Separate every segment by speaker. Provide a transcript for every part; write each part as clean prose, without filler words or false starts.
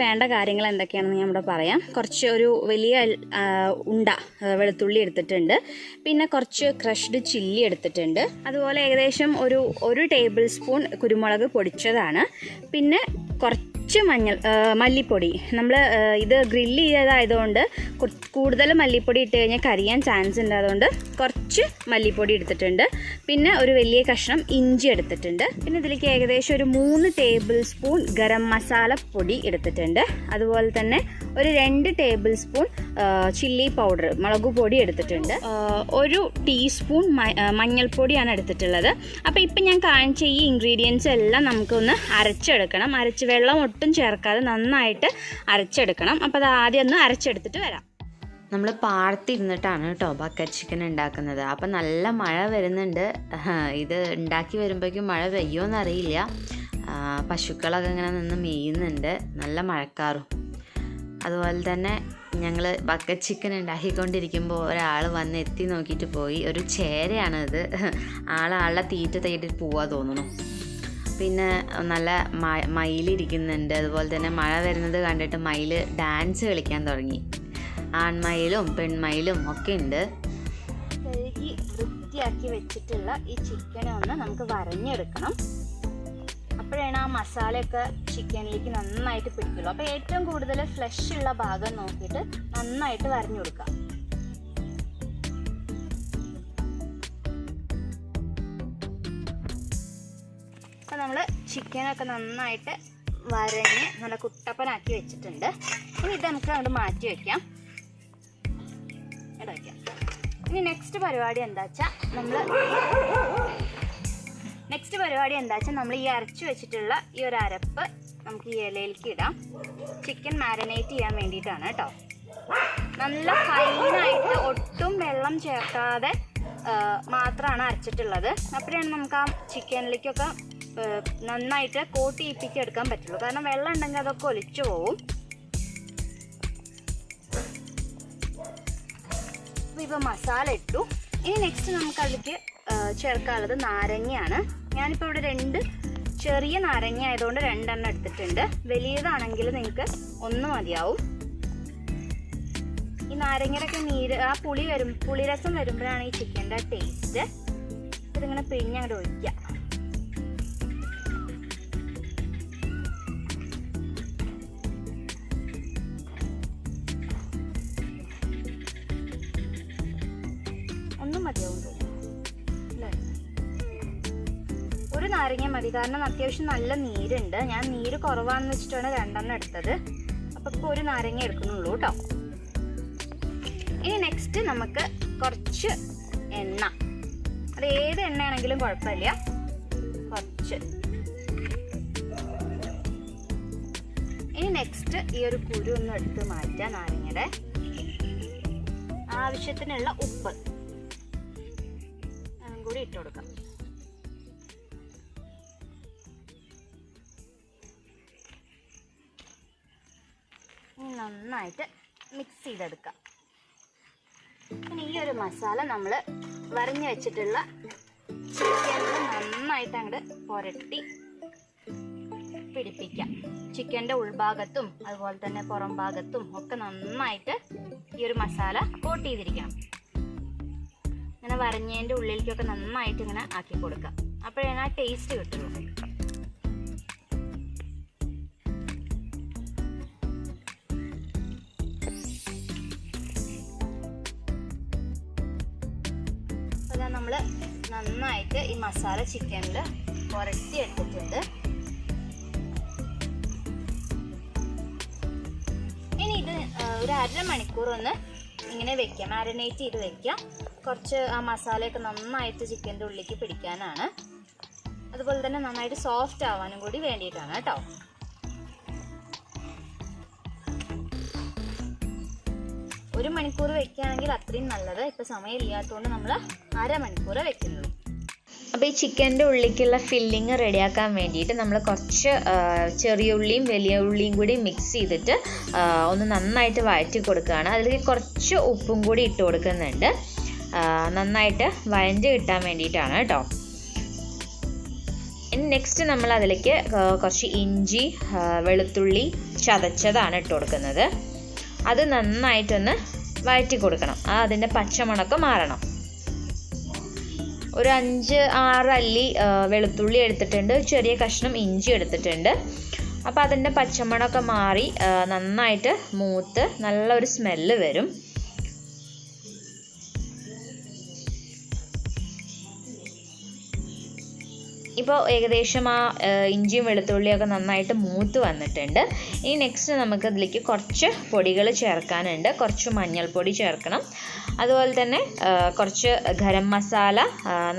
Speaker 1: വേണ്ട കാര്യങ്ങൾ എന്തൊക്കെയാണെന്ന് ഞാൻ ഇവിടെ പറയാം. കുറച്ച് ഒരു വലിയ ഉണ്ട വെളുത്തുള്ളി എടുത്തിട്ടുണ്ട്, പിന്നെ കുറച്ച് ക്രഷ്ഡ് ചില്ലി എടുത്തിട്ടുണ്ട്, അതുപോലെ ഏകദേശം ഒരു ടേബിൾ സ്പൂൺ കുരുമുളക് പൊടിച്ചതാണ്, പിന്നെ കുറച്ച് മല്ലിപ്പൊടി. നമ്മൾ ഇത് ഗ്രില്ല് ചെയ്തതായതുകൊണ്ട് കൂടുതൽ മല്ലിപ്പൊടി ഇട്ട് കഴിഞ്ഞാൽ കരിയാൻ ചാൻസ് ഉണ്ട്, അതുകൊണ്ട് കുറച്ച് മല്ലിപ്പൊടി എടുത്തിട്ടുണ്ട്. പിന്നെ ഒരു വലിയ കഷ്ണം ഇഞ്ചി എടുത്തിട്ടുണ്ട്. പിന്നെ ഇതിലേക്ക് ഏകദേശം ഒരു 3 ടേബിൾ സ്പൂൺ ഗരം മസാല പൊടി എടുത്തിട്ടുണ്ട്. അതുപോലെ തന്നെ ഒരു 2 ടേബിൾ സ്പൂൺ ചില്ലി പൗഡർ, മുളക് പൊടി എടുത്തിട്ടുണ്ട്. 1 ടീസ്പൂൺ മഞ്ഞൾപ്പൊടിയാണ് എടുത്തിട്ടുള്ളത്. അപ്പോൾ ഇപ്പം ഞാൻ കാണിച്ച ഈ ഇൻഗ്രീഡിയൻസ് എല്ലാം നമുക്കൊന്ന് അരച്ചെടുക്കണം. വെള്ളം ഒട്ടും ചേർക്കാതെ നന്നായിട്ട് അരച്ചെടുക്കണം. അപ്പോൾ അത് ആദ്യം ഒന്ന് അരച്ചെടുത്തിട്ട് വരാം.
Speaker 2: നമ്മൾ പാടത്തിരുന്നിട്ടാണ് കേട്ടോ ബക്കറ്റ് ചിക്കൻ ഉണ്ടാക്കുന്നത്. അപ്പം നല്ല മഴ വരുന്നുണ്ട്. ഇത് ഉണ്ടാക്കി വരുമ്പോഴേക്കും മഴ പെയ്യുമെന്നറിയില്ല. പശുക്കളൊക്കെ ഇങ്ങനെ നിന്ന് മേയുന്നുണ്ട്, നല്ല മഴക്കാറും. അതുപോലെ തന്നെ ഞങ്ങൾ ബക്കറ്റ് ചിക്കൻ ഉണ്ടാക്കിക്കൊണ്ടിരിക്കുമ്പോൾ ഒരാൾ വന്ന് എത്തി നോക്കിയിട്ട് പോയി. ഒരു ചേരയാണിത്. ആളെ തീറ്റ തേടിയിട്ട് പോവാ തോന്നുന്നു. പിന്നെ നല്ല മയിലിരിക്കുന്നുണ്ട്. അതുപോലെ തന്നെ മഴ വരുന്നത് കണ്ടിട്ട് മയിൽ ഡാൻസ് കളിക്കാൻ തുടങ്ങി. ആൺമയിലും പെൺമയിലും ഒക്കെ ഉണ്ട്.
Speaker 1: കഴുകി വൃത്തിയാക്കി വെച്ചിട്ടുള്ള ഈ ചിക്കനെ ഒന്ന് നമുക്ക് വരഞ്ഞെടുക്കണം. അപ്പോഴാണ് ആ മസാലയൊക്കെ ചിക്കനിലേക്ക് നന്നായിട്ട് പിടിക്കുള്ളൂ. അപ്പോൾ ഏറ്റവും കൂടുതൽ ഫ്ലഷ് ഉള്ള ഭാഗം നോക്കിയിട്ട് നന്നായിട്ട് വരഞ്ഞു കൊടുക്കാം. അപ്പോൾ നമ്മൾ ചിക്കനൊക്കെ നന്നായിട്ട് വരഞ്ഞ് നല്ല കുട്ടപ്പനാക്കി വെച്ചിട്ടുണ്ട്. ഇനി ഇത് നമുക്ക് അങ്ങോട്ട് മാറ്റി വയ്ക്കാം. ഇനി നെക്സ്റ്റ് പരിപാടി എന്താ വെച്ചാൽ നമ്മൾ ഈ അരച്ചു വെച്ചിട്ടുള്ള ഈ ഒരു അരപ്പ് നമുക്ക് ഈ ഇലയിലേക്ക് ഇടാം. ചിക്കൻ മാരിനേറ്റ് ചെയ്യാൻ വേണ്ടിയിട്ടാണ് കേട്ടോ. നല്ല ഫൈനായിട്ട് ഒട്ടും വെള്ളം ചേർക്കാതെ മാത്രമാണ് അരച്ചിട്ടുള്ളത്. അപ്പോഴാണ് നമുക്ക് ആ ചിക്കനിലേക്കൊക്കെ നന്നായിട്ട് കോട്ട് ചെയ്യിപ്പിച്ച് എടുക്കാൻ പറ്റുള്ളൂ. കാരണം വെള്ളം ഉണ്ടെങ്കിൽ അതൊക്കെ ഒലിച്ചു പോവും. ഇപ്പോൾ മസാല ഇട്ടു. ഇനി നെക്സ്റ്റ് നമുക്ക് അതിലേക്ക് ചേർക്കാനുള്ളത് നാരങ്ങയാണ്. ഞാനിപ്പോൾ ഇവിടെ 2 ചെറിയ നാരങ്ങ ആയതുകൊണ്ട് 2 എണ്ണം എടുത്തിട്ടുണ്ട്. വലിയതാണെങ്കിൽ നിങ്ങൾക്ക് 1 മതിയാവും. ഈ നാരങ്ങയുടെയൊക്കെ നീര്, ആ പുളിരസം വരുമ്പോഴാണ് ഈ ചിക്കൻ്റെ ടേസ്റ്റ്. ഇതിങ്ങനെ പിഴിഞ്ഞങ്ങോട്ട് ഒഴിക്കുക. ഒന്നും മതിയാവും അല്ലേ? ഒരു നാരങ്ങ മതി, കാരണം അത്യാവശ്യം നല്ല നീരുണ്ട്. ഞാൻ നീര് കുറവാണെന്ന് വെച്ചിട്ടാണ് 2 എണ്ണം എടുത്തത്. അപ്പോൾ ഇപ്പോൾ ഒരു നാരങ്ങ എടുക്കുന്നുള്ളൂ കേട്ടോ. ഇനി നെക്സ്റ്റ് നമുക്ക് കുറച്ച് എണ്ണ, അത് ഏത് എണ്ണയാണെങ്കിലും കുഴപ്പമില്ല, കുറച്ച്. ഇനി നെക്സ്റ്റ് ഈ ഒരു കുരു ഒന്ന് എടുത്ത് മാറ്റാം. നാരങ്ങയുടെ ആവശ്യത്തിനുള്ള ഉപ്പ് കൂടി ഇട്ട് കൊടുക്കാം. നന്നായിട്ട് മിക്സ് ചെയ്തെടുക്കാം. ഇനി ഈ ഒരു മസാല നമ്മൾ വരഞ്ഞു വെച്ചിട്ടുള്ള ചിക്കനിൽ നന്നായിട്ട് അങ്ങോട്ട് പുരട്ടി പിടിപ്പിക്കാം. ചിക്കൻ്റെ ഉൾഭാഗത്തും അതുപോലെ തന്നെ പുറം ഭാഗത്തും ഒക്കെ നന്നായിട്ട് ഈ ഒരു മസാല കോട്ട് ചെയ്തിരിക്കണം. ഇങ്ങനെ വരഞ്ഞതിൻ്റെ ഉള്ളിലേക്കൊക്കെ നന്നായിട്ട് ഇങ്ങനെ ആക്കി കൊടുക്കാം. അപ്പോഴാണ് ആ ടേസ്റ്റ് കിട്ടുള്ളൂ. അപ്പോൾ നമ്മൾ നന്നായിട്ട് ഈ മസാല ചിക്കനിൽ പുരട്ടി എടുത്തിട്ടുണ്ട്. ഇനി ഇത് ഒരു 1/2 മണിക്കൂർ ഒന്ന് ഇങ്ങനെ വെക്കാം, മാരിനേറ്റ് ചെയ്ത് വെക്കാം. കുറച്ച് ആ മസാലയൊക്കെ നന്നായിട്ട് ചിക്കൻ്റെ ഉള്ളിലേക്ക് പിടിക്കാനാണ്. അതുപോലെ തന്നെ നന്നായിട്ട് സോഫ്റ്റ് ആവാനും കൂടി വേണ്ടിയിട്ടാണ് കേട്ടോ. ഒരു മണിക്കൂർ വെക്കുകയാണെങ്കിൽ അത്രയും നല്ലത്. ഇപ്പോൾ സമയം ഇല്ലാത്തതുകൊണ്ട് നമ്മൾ 1/2 മണിക്കൂർ വെക്കുന്നുള്ളൂ.
Speaker 2: അപ്പോൾ ഈ ചിക്കൻ്റെ ഉള്ളിലേക്കുള്ള ഫില്ലിങ് റെഡിയാക്കാൻ വേണ്ടിയിട്ട് നമ്മൾ കുറച്ച് ചെറിയ ഉള്ളിയും വലിയ ഉള്ളിയും കൂടി മിക്സ് ചെയ്തിട്ട് ഒന്ന് നന്നായിട്ട് വഴറ്റി കൊടുക്കുകയാണ്. അതിലേക്ക് കുറച്ച് ഉപ്പും കൂടി ഇട്ട് കൊടുക്കുന്നുണ്ട്, നന്നായിട്ട് വഴഞ്ഞ് കിട്ടാൻ വേണ്ടിയിട്ടാണ് കേട്ടോ. ഇനി നെക്സ്റ്റ് നമ്മൾ അതിലേക്ക് കുറച്ച് ഇഞ്ചി വെളുത്തുള്ളി ചതച്ചതാണ് ഇട്ട് കൊടുക്കുന്നത്. അത് നന്നായിട്ടൊന്ന് വഴറ്റി കൊടുക്കണം. അതിൻ്റെ പച്ചമണമൊക്കെ മാറണം. ഒരു 5-6 അല്ലി വെളുത്തുള്ളി എടുത്തിട്ടുണ്ട്, ചെറിയ കഷ്ണം ഇഞ്ചി എടുത്തിട്ടുണ്ട്. അപ്പോൾ അതിൻ്റെ പച്ചമണമൊക്കെ മാറി നന്നായിട്ട് മൂത്ത് നല്ലൊരു സ്മെല്ല് വരും. ഇപ്പോൾ ഏകദേശം ആ ഇഞ്ചിയും വെളുത്തുള്ളിയൊക്കെ നന്നായിട്ട് മൂത്ത് വന്നിട്ടുണ്ട്. ഇനി നെക്സ്റ്റ് നമുക്ക് ഇതിലേക്ക് കുറച്ച് പൊടികൾ ചേർക്കാനുണ്ട്. കുറച്ച് മഞ്ഞൾപ്പൊടി ചേർക്കണം. അതുപോലെ തന്നെ കുറച്ച് ഗരം മസാല,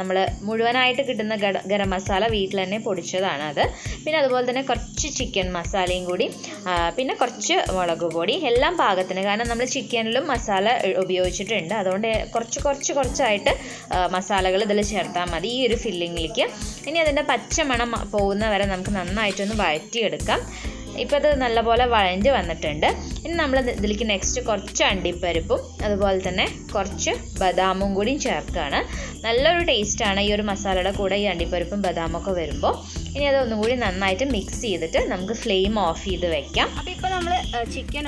Speaker 2: നമ്മൾ മുഴുവനായിട്ട് കിട്ടുന്ന ഗരം മസാല വീട്ടിൽ തന്നെ പൊടിച്ചതാണ് അത്. പിന്നെ അതുപോലെ തന്നെ കുറച്ച് ചിക്കൻ മസാലയും കൂടി, പിന്നെ കുറച്ച് മുളക് പൊടി, എല്ലാം പാകത്തിന്. കാരണം നമ്മൾ ചിക്കനിലും മസാല ഉപയോഗിച്ചിട്ടുണ്ട്. അതുകൊണ്ട് കുറച്ചായിട്ട് മസാലകൾ ഇതിൽ ചേർത്താൽ മതി ഈ ഒരു ഫില്ലിങ്ങിലേക്ക്. ഇനി അതിൻ്റെ പച്ചമണം പോകുന്ന വരെ നമുക്ക് നന്നായിട്ടൊന്ന് വഴറ്റിയെടുക്കാം. ഇപ്പോൾ അത് നല്ലപോലെ വഴഞ്ഞ് വന്നിട്ടുണ്ട്. ഇനി നമ്മൾ ഇതിലേക്ക് നെക്സ്റ്റ് കുറച്ച് അണ്ടിപ്പരിപ്പും അതുപോലെ തന്നെ കുറച്ച് ബദാമും കൂടി ചേർക്കുകയാണ്. നല്ലൊരു ടേസ്റ്റാണ് ഈ ഒരു മസാലയുടെ കൂടെ ഈ അണ്ടിപ്പരിപ്പും ബദാമൊക്കെ വരുമ്പോൾ. ഇനി അതൊന്നും കൂടി നന്നായിട്ട് മിക്സ് ചെയ്തിട്ട് നമുക്ക് ഫ്ലെയിം ഓഫ് ചെയ്ത് വെക്കാം.
Speaker 1: അപ്പോൾ ഇപ്പോൾ നമ്മൾ ചിക്കൻ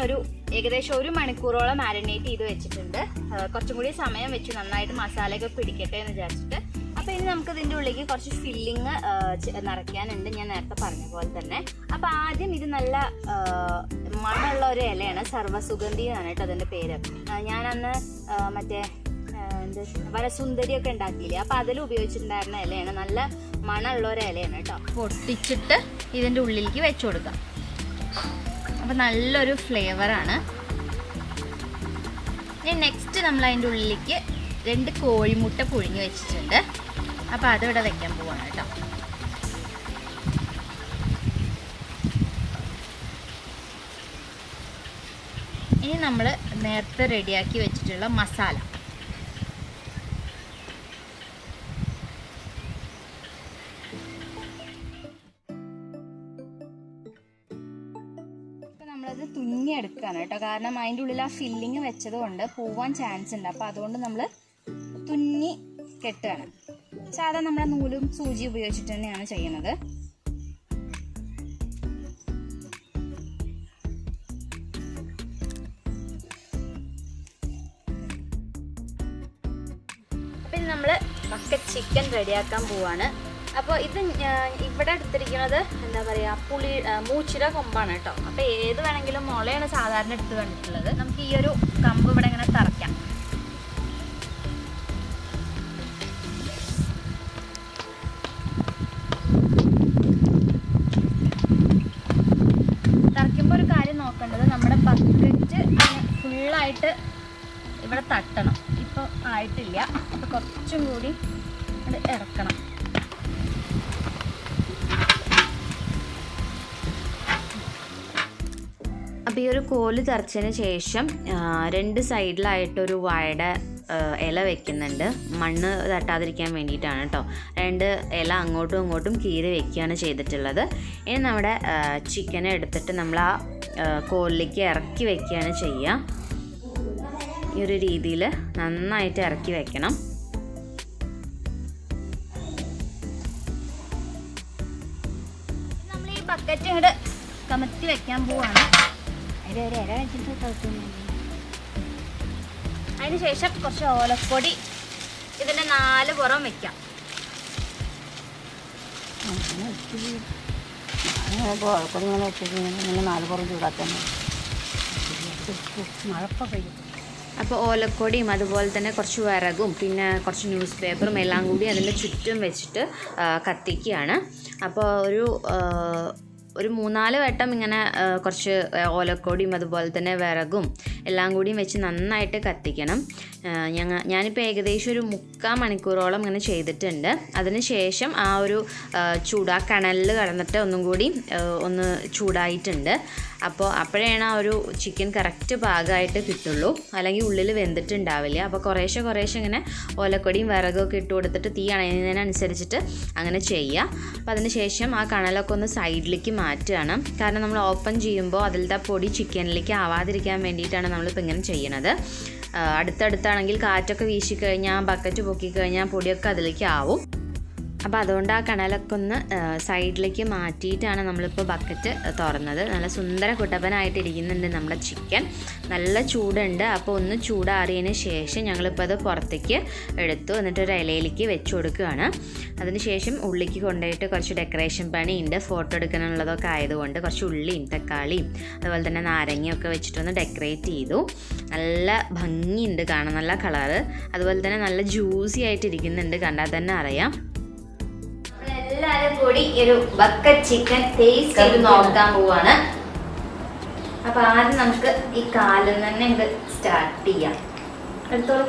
Speaker 1: ഏകദേശം 1 മണിക്കൂറോളം മാരിനേറ്റ് ചെയ്ത് വെച്ചിട്ടുണ്ട്. കുറച്ചും കൂടി സമയം വെച്ചു നന്നായിട്ട് മസാലയൊക്കെ പിടിക്കട്ടെ എന്ന് വിചാരിച്ചിട്ട്. അപ്പോൾ ഇനി നമുക്ക് ഇതിൻ്റെ ഉള്ളിലേക്ക് കുറച്ച് ഫില്ലിങ് നിറയ്ക്കാനുണ്ട്, ഞാൻ നേരത്തെ പറഞ്ഞ പോലെ തന്നെ. അപ്പോൾ ആദ്യം ഇത് നല്ല മണമുള്ള ഒരു ഇലയാണ്, സർവ്വസുഗന്ധി എന്നാണ് കേട്ടോ അതിൻ്റെ പേര്. ഞാനന്ന് മറ്റേ വരസുന്ദരിയൊക്കെ ഉണ്ടാക്കിയില്ലേ, അപ്പോൾ അതിൽ ഉപയോഗിച്ചിട്ടുണ്ടായിരുന്ന ഇലയാണ്. നല്ല മണമുള്ള ഒരു ഇലയാണ് കേട്ടോ. പൊട്ടിച്ചിട്ട് ഇതിൻ്റെ ഉള്ളിലേക്ക് വെച്ച് കൊടുക്കാം. അപ്പോൾ നല്ലൊരു ഫ്ലേവറാണ്. ഇനി നെക്സ്റ്റ് നമ്മൾ അതിൻ്റെ ഉള്ളിലേക്ക് 2 കോഴിമുട്ട പുഴുങ്ങി വെച്ചിട്ടുണ്ട്. അപ്പോൾ അതിവിടെ വെക്കാൻ പോവാണ് കേട്ടോ. ഇനി നമ്മൾ നേരത്തെ റെഡിയാക്കി വെച്ചിട്ടുള്ള മസാല നമ്മളത് തുന്നിയെടുക്കുകയാണ് കേട്ടോ. കാരണം അതിൻ്റെ ഉള്ളിൽ ആ ഫില്ലിങ് വെച്ചത് കൊണ്ട് പോവാൻ ചാൻസ് ഉണ്ട്. അപ്പോൾ അതുകൊണ്ട് നമ്മൾ തുന്നി കെട്ടുകയാണ്. സാധാരണ നമ്മുടെ നൂലും സൂചി ഉപയോഗിച്ചിട്ട് തന്നെയാണ് ചെയ്യുന്നത്. അപ്പം നമ്മൾ ബക്കറ്റ് ചിക്കൻ റെഡിയാക്കാൻ പോവാണ്. അപ്പോൾ ഇത് ഇവിടെ എടുത്തിരിക്കുന്നത് എന്താ പറയുക, മൂച്ചിര കൊമ്പാണ് കേട്ടോ. അപ്പോൾ ഏത് വേണമെങ്കിലും മുളയാണ് സാധാരണ എടുത്ത് കണ്ടിട്ടുള്ളത്. നമുക്ക് ഈ ഒരു കമ്പ് ഇവിടെ ഇങ്ങനെ തറയ്ക്കാം. തറയ്ക്കുമ്പോൾ ഒരു കാര്യം നോക്കേണ്ടത്, നമ്മുടെ ബക്കറ്റ് ഫുള്ളായിട്ട് ഇവിടെ തട്ടണം. ഇപ്പോൾ ആയിട്ടില്ല, അപ്പോൾ കുറച്ചും കൂടി അത് ഇറക്കണം.
Speaker 2: അപ്പോൾ ഈ ഒരു കോല് തറച്ചതിന് ശേഷം 2 സൈഡിലായിട്ടൊരു വാഴയുടെ ഇല വെക്കുന്നുണ്ട്. മണ്ണ് തട്ടാതിരിക്കാൻ വേണ്ടിയിട്ടാണ് കേട്ടോ. 2 ഇല അങ്ങോട്ടും ഇങ്ങോട്ടും കീറി വെക്കുകയാണ് ചെയ്തിട്ടുള്ളത്. ഇനി നമ്മുടെ ചിക്കനെ എടുത്തിട്ട് നമ്മൾ ആ കോലിലേക്ക് ഇറക്കി വെക്കുകയാണ് ചെയ്യുക. ഈ ഒരു രീതിയിൽ നന്നായിട്ട് ഇറക്കി വെക്കണം.
Speaker 1: നമ്മൾ ഈ ബക്കറ്റ് ഇങ്ങോട്ട് കമത്തി വെക്കാൻ പോവാണ്. അതിനുശേഷം കുറച്ച് ഓലപ്പൊടി ഇതിൻ്റെ 4 പുറം വെക്കാം.
Speaker 3: ഓലപ്പൊടി ഇങ്ങനെ വെച്ചിട്ട് 4 പുറം ചൂടാക്കാൻ മഴപ്പം കഴിയും.
Speaker 2: അപ്പോൾ ഓലക്കൊടിയും അതുപോലെ തന്നെ കുറച്ച് വിറകും പിന്നെ കുറച്ച് ന്യൂസ് പേപ്പറും എല്ലാം കൂടി അതിൻ്റെ ചുറ്റും വെച്ചിട്ട് കത്തിക്കുകയാണ്. അപ്പോൾ ഒരു 3-4 വട്ടം ഇങ്ങനെ കുറച്ച് ഓലക്കൊടിയും അതുപോലെ തന്നെ വിറകും എല്ലാം കൂടിയും വെച്ച് നന്നായിട്ട് കത്തിക്കണം. ഞാനിപ്പോൾ ഏകദേശം ഒരു 3/4 മണിക്കൂറോളം ഇങ്ങനെ ചെയ്തിട്ടുണ്ട്. അതിന് ശേഷം ആ ഒരു കണലിൽ കടന്നിട്ട് ഒന്നും കൂടി ഒന്ന് ചൂടായിട്ടുണ്ട്. അപ്പോൾ അപ്പോഴാണ് ആ ഒരു ചിക്കൻ കറക്റ്റ് പാകമായിട്ട് കിട്ടുള്ളൂ, അല്ലെങ്കിൽ ഉള്ളിൽ വെന്തിട്ടുണ്ടാവില്ല. അപ്പോൾ കുറേശ്ശെ ഇങ്ങനെ ഓലക്കൊടിയും വിറകൊക്കെ ഇട്ട് കൊടുത്തിട്ട് തീ അണയുന്നതിനനുസരിച്ചിട്ട് അങ്ങനെ ചെയ്യുക. അപ്പോൾ അതിന് ശേഷം ആ കണലൊക്കെ ഒന്ന് സൈഡിലേക്ക് മാറ്റുകയാണ്. കാരണം നമ്മൾ ഓപ്പൺ ചെയ്യുമ്പോൾ അതിലത്തെ പൊടി ചിക്കനിലേക്ക് ആവാതിരിക്കാൻ വേണ്ടിയിട്ടാണ് നമ്മളിപ്പോൾ ഇങ്ങനെ ചെയ്യണത്. അടുത്തടുത്താണെങ്കിൽ കാറ്റൊക്കെ വീശിക്കഴിഞ്ഞാൽ ബക്കറ്റ് പൊക്കിക്കഴിഞ്ഞാൽ പൊടിയൊക്കെ അതിലേക്ക് ആവും. അപ്പോൾ അതുകൊണ്ട് ആ കണലൊക്കെ ഒന്ന് സൈഡിലേക്ക് മാറ്റിയിട്ടാണ് നമ്മളിപ്പോൾ ബക്കറ്റ് തുറന്നത്. നല്ല സുന്ദര കുട്ടപ്പനായിട്ട് ഇരിക്കുന്നുണ്ട് നമ്മുടെ ചിക്കൻ. നല്ല ചൂടുണ്ട്. അപ്പോൾ ഒന്ന് ചൂടാറിയതിന് ശേഷം ഞങ്ങളിപ്പോൾ അത് പുറത്തേക്ക് എടുത്തു. എന്നിട്ട് ഒരു ഇലയിലേക്ക് വെച്ച് കൊടുക്കുകയാണ്. അതിനുശേഷം ഉള്ളിക്ക് കൊണ്ടുപോയിട്ട് കുറച്ച് ഡെക്കറേഷൻ പണിയുണ്ട്. ഫോട്ടോ എടുക്കാനുള്ളതൊക്കെ ആയതുകൊണ്ട് കുറച്ച് ഉള്ളിയും തക്കാളിയും അതുപോലെ തന്നെ നാരങ്ങയൊക്കെ വെച്ചിട്ടൊന്ന് ഡെക്കറേറ്റ് ചെയ്തു. നല്ല ഭംഗിയുണ്ട് കാണാൻ, നല്ല കളറ്. അതുപോലെ തന്നെ നല്ല ജ്യൂസി ആയിട്ട് ഇരിക്കുന്നുണ്ട്, കണ്ടാൽ തന്നെ അറിയാം. എല്ലാരും കൂടി ഒരു ബക്കറ്റ് ചിക്കൻ ടേസ്റ്റ് ചെയ്ത് നോക്കാൻ പോവാണ്. അപ്പൊ ആദ്യം നമുക്ക് ഈ കാലിൽ തന്നെ അങ്ങ് സ്റ്റാർട്ട് ചെയ്യാം. എടുത്തോളൂ.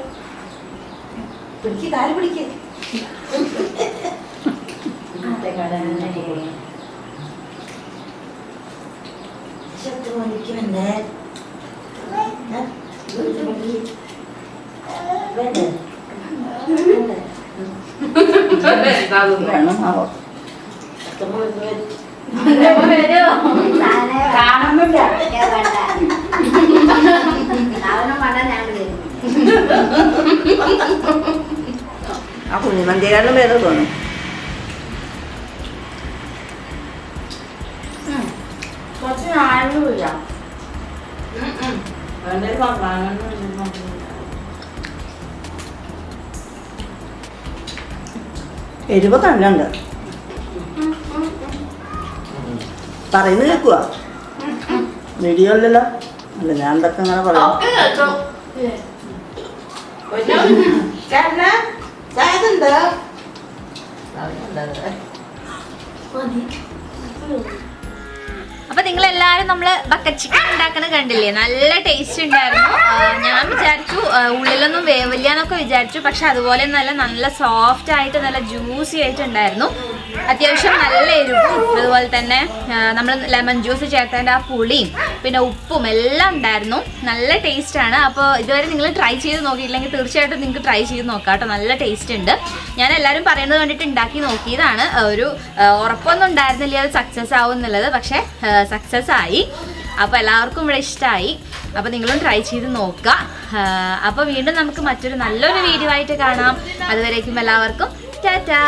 Speaker 3: ആ കുഞ്ഞിമന്തിക്കാരനും പേര് തോന്നും.
Speaker 2: കുറച്ച് നാരങ്ങ
Speaker 3: എരിവ് തന്നുണ്ട്. പറയുന്നത് കേൾക്കുക. വീഡിയോ അല്ലല്ലോ. അല്ല ഞാൻ എന്തൊക്കെ അങ്ങനെ പറയാം.
Speaker 2: അപ്പൊ നിങ്ങൾ എല്ലാവരും നമ്മള് ബക്കറ്റ് ചിക്കൻ ഉണ്ടാക്കുന്നത് കണ്ടില്ലേ? നല്ല ടേസ്റ്റ് ഉണ്ടായിരുന്നു. ഞാൻ വിചാരിച്ചു ഉള്ളിലൊന്നും വേവില്ല എന്നൊക്കെ വിചാരിച്ചു. പക്ഷെ അതുപോലെ നല്ല സോഫ്റ്റ് ആയിട്ട് നല്ല ജ്യൂസി ആയിട്ട് ഉണ്ടായിരുന്നു. അത്യാവശ്യം നല്ല എരിവും അതുപോലെ തന്നെ നമ്മൾ ലെമൺ ജ്യൂസ് ചേർത്തതിൻ്റെ ആ പുളിയും പിന്നെ ഉപ്പും എല്ലാം ഉണ്ടായിരുന്നു. നല്ല ടേസ്റ്റാണ്. അപ്പോൾ ഇതുവരെ നിങ്ങൾ ട്രൈ ചെയ്ത് നോക്കിയില്ലെങ്കിൽ തീർച്ചയായിട്ടും നിങ്ങൾക്ക് ട്രൈ ചെയ്ത് നോക്കാം കേട്ടോ. നല്ല ടേസ്റ്റ് ഉണ്ട്. ഞാൻ എല്ലാവരും പറയുന്നത് കണ്ടിട്ട് ഉണ്ടാക്കി നോക്കിയതാണ്. ഒരു ഉറപ്പൊന്നും ഉണ്ടായിരുന്നില്ല അത് സക്സസ് ആവും എന്നുള്ളത്. പക്ഷേ സക്സസ് ആയി. അപ്പോൾ എല്ലാവർക്കും ഇവിടെ ഇഷ്ടമായി. അപ്പോൾ നിങ്ങളും ട്രൈ ചെയ്ത് നോക്കുക. അപ്പോൾ വീണ്ടും നമുക്ക് മറ്റൊരു നല്ലൊരു വീഡിയോ ആയിട്ട് കാണാം. അതുവരേക്കും എല്ലാവർക്കും ടാറ്റാ.